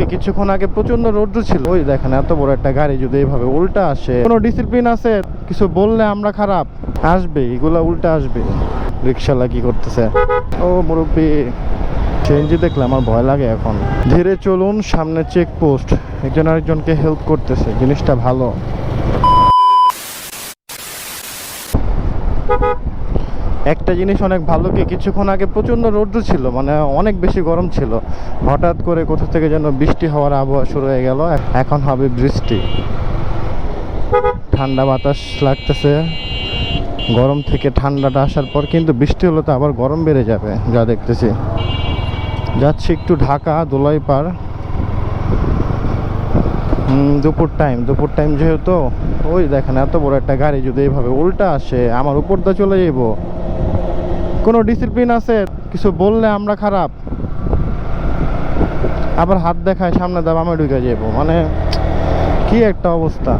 কি কিছুক্ষণ আগে প্রচন্ড রৌদ্র ছিল। ওই দেখেন এত বড় একটা গাড়ি যদি এইভাবে উল্টা আসে, কোনো ডিসিপ্লিন আছে? কিছু বললে আমরা খারাপ, আসবে এগুলা উল্টা আসবে। রিক্সাওয়ালা কি করতেছে? ও মুরব্বী, সিএনজি দেখলে আমার ভয় লাগে এখন। ধীরে চলুন, সামনে চেকপোস্ট, একজন আরেকজনকে হেল্প করতেছে, জিনিসটা ভালো। একটা জিনিস অনেক ভালো কি কিছুক্ষণ আগে প্রচন্ড রৌদ্র ছিল, মানে অনেক বেশি গরম ছিল। হঠাৎ করে কোথা থেকে যেন বৃষ্টি হওয়ার আবহাওয়া শুরু হয়ে গেল, এখন হবে বৃষ্টি। ঠান্ডা বাতাস লাগতেছে, গরম থেকে ঠান্ডাটা আসার পর কিন্তু বৃষ্টি হলে তো আবার গরম বেড়ে যাবে যা দেখতেছি। যাচ্ছি একটু ঢাকা দোলাইপাড়। দুপুর টাইম যেহেতু। ওই দেখেন এত বড় একটা গাড়ি যদি এইভাবে উল্টা আসে, আমার উপর দিয়ে চলে যাব। কোনো ডিসিপ্লিন আছে? কিছু বললে আমরা খারাপ, আবার হাত দেখায় সামনে দাম আমি ঢুকে যাবো, মানে কি একটা অবস্থা।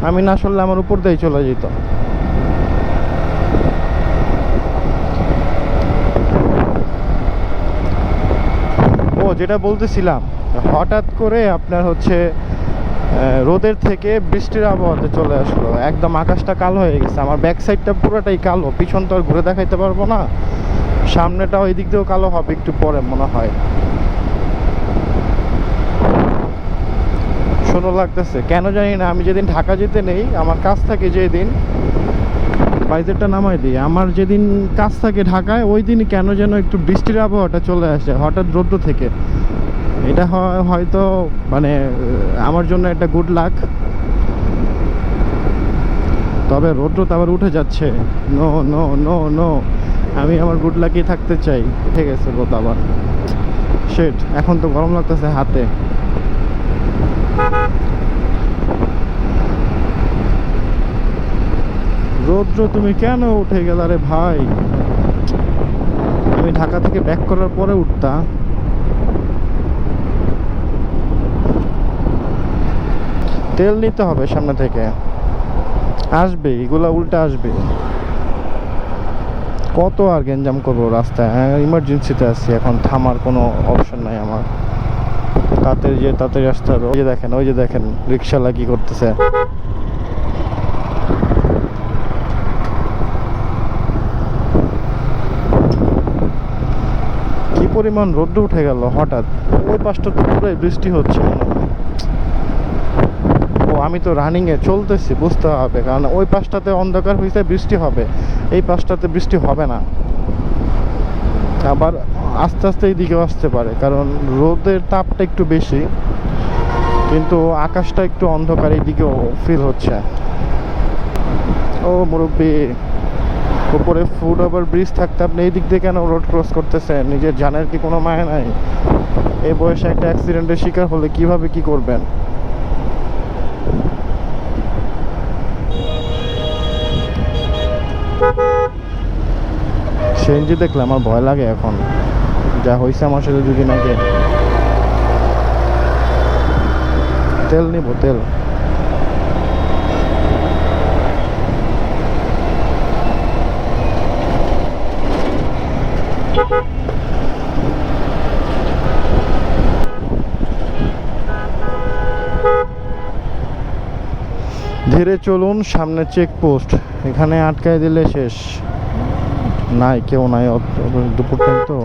আমি না শুনলে আমার উপর দিয়েই চলে যেত। ও যেটা বলতেছিলাম, হঠাৎ করে আপনার হচ্ছে রোদের থেকে বৃষ্টির আবহাওয়াতে চলে আসলো, একদম আকাশটা কালো হয়ে গেছে। আমার ব্যাক সাইডটা পুরোটাই কালো, পিছন তো আর ঘুরে দেখাইতে পারবো না, সামনেটাও এই দিক দিয়েও কালো হবে একটু পরে মনে হয়। সুন্দর লাগতেছে কেন জানি না। আমি যেদিন ঢাকা যেতে নেই, আমার কাজ থাকে যেদিন, বাইজেরটা নামাই দিই, আমার যেদিন কাজ থাকে ঢাকায়, ওই দিন কেন যেন একটু বৃষ্টির আবহাওয়াটা চলে আসে হঠাৎ রৌদ্র থেকে। এটা হয়তো মানে আমার জন্য একটা গুড লাক। তবে রৌদ্র তো আবার উঠে যাচ্ছে। নো নো নো নো, আমি আমার গুড লাকই থাকতে চাই। ঠিক আছে রোদ আবার, শেট। এখন তো গরম লাগতেছে হাতে। রৌদ্র তুমি কেন উঠে গেল রে ভাই? আমি ঢাকা থেকে ব্যাক করার পরে উঠতা। তেল নিতে হবে সামনে থেকে, আসবে এগুলা উল্টা আসবে। কত আর গেঞ্জাম করবো রাস্তায়? ইমার্জেন্সিতে আছি, এখন থামার কোনো অপশন নাই আমার। তাড়াতাড়ি আসতে হবে। ওই যে দেখেন রিক্সাওয়ালা কি করতেছে। কি পরিমাণ রোদ্র উঠে গেল হঠাৎ। ওই পাশটা তো পুরোই বৃষ্টি হচ্ছে মনে হয়। ও আমি তো রানিংয়ে চলতেছি, বুঝতে হবে, কারণ ওই পাশটাতে অন্ধকার হয়েছে, বৃষ্টি হবে। এই পাশটাতে বৃষ্টি হবে না, আবার আস্তে আস্তে এই দিকেও আসতে পারে, কারণ রোদের তাপটা একটু বেশি, কিন্তু আকাশটা একটু অন্ধকার এই দিকেও ফিল হচ্ছে। ও মুরব্বী, উপরে ফুট ওভার ব্রিজ থাকতে আপনি এই দিক দিয়ে কেন রোড ক্রস করতেছেন? নিজের জানের কি কোনো মায়া নাই? এই বয়সে একটা অ্যাক্সিডেন্টের শিকার হলে কিভাবে কি করবেন? সিএনজি দেখলে আমার ভয় লাগে এখন, যা হয়েছে আমার সাথে দুদিন আগে। তেল নিব, তেল। ধীরে চলুন, সামনে চেকপোস্ট, এখানে আটকায় দিলে শেষ। নাই, কেউ নাই, দুপুর টাইম তো।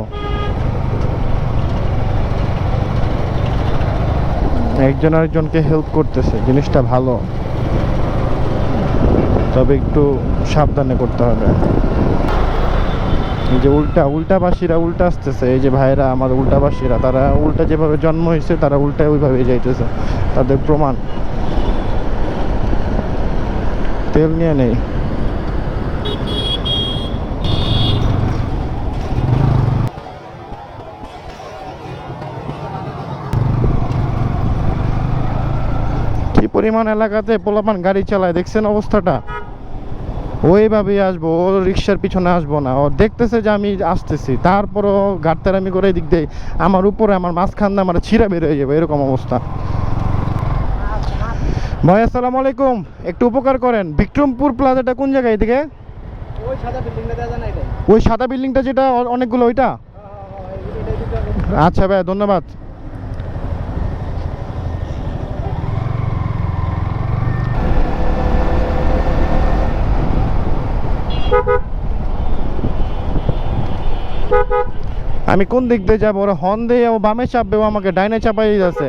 একজন আরেকজনকে হেল্প করতেছে, জিনিসটা ভালো। তবে একটু সাবধানে করতে হবে। এই যে উল্টাবাসীরা উল্টা আসতেছে, এই যে ভাইরা আমার উল্টাবাসীরা, তারা উল্টা যেভাবে জন্ম হয়েছে তারা উল্টা ওইভাবে যাইতেছে, তাদের প্রমাণ। তেল নিয়ে নেই। কি পরিমাণ এলাকাতে পোলাপান গাড়ি চালায়, দেখছেন অবস্থাটা? ওইভাবেই আসবো, ও রিক্সার পিছনে আসবো না। ও দেখতেছে যে আমি আসতেছি, তারপরও গাড়তারামি করে দিক দিয়ে আমার উপরে, আমার মাঝখান দিয়ে আমার ছিঁড়া বের হয়ে যাবে, এরকম অবস্থা। ভাই আসসালামু আলাইকুম, একটু উপকার করেন। বিক্রমপুর প্লাজাটা কোন জায়গায় থেকে? ওই সাদা বিল্ডিংটা যেটা অনেকগুলো, ওইটা? আচ্ছা ভাই, ধন্যবাদ। আমি কোন দিক দিয়ে যাবো? ওরা হর্ন দিয়ে ও বামে চাপবে, ও আমাকে ডাইনে চাপাই যাচ্ছে।